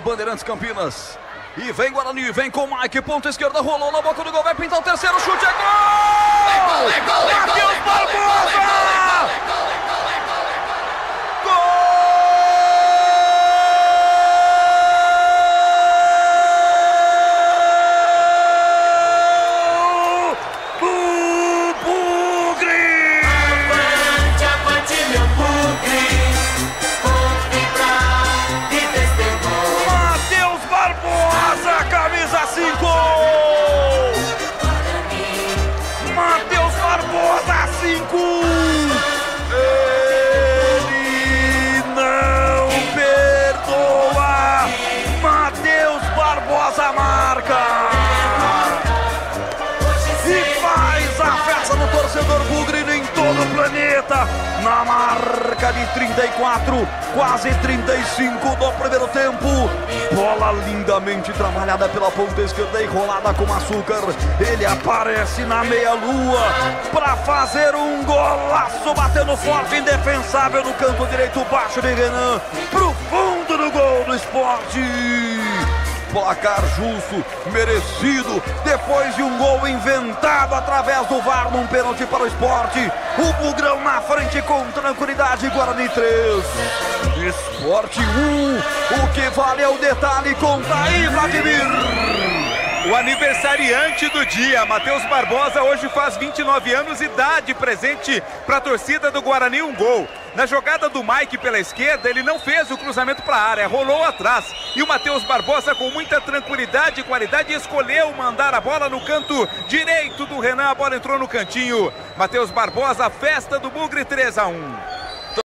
Bandeirantes Campinas. E vem Guarani, vem com o Mike, ponta esquerda, rolou na boca do gol, vai pintar o terceiro, chute, é gol! Matheus Barbosa! Matheus Barbosa 5. Ele não perdoa. Matheus Barbosa marca e faz a festa do torcedor bugre em todo o planeta. Na marca de 34, quase 35 do primeiro tempo. Bola lindamente trabalhada pela ponta esquerda e rolada com açúcar. Ele aparece na meia-lua para fazer um golaço, batendo forte, indefensável no canto direito baixo de Renan, pro fundo do gol do Sport. Placar justo, merecido, depois de um gol inventado através do VAR num pênalti para o Sport. O Bugrão na frente com tranquilidade, Guarani 3, Sport 1. O que vale é o detalhe, conta aí, Vladimir. O aniversariante do dia, Matheus Barbosa, hoje faz 29 anos e dá de presente para a torcida do Guarani um gol. Na jogada do Mike pela esquerda, ele não fez o cruzamento para a área, rolou atrás. E o Matheus Barbosa, com muita tranquilidade e qualidade, escolheu mandar a bola no canto direito do Renan. A bola entrou no cantinho. Matheus Barbosa, festa do Bugre, 3-1.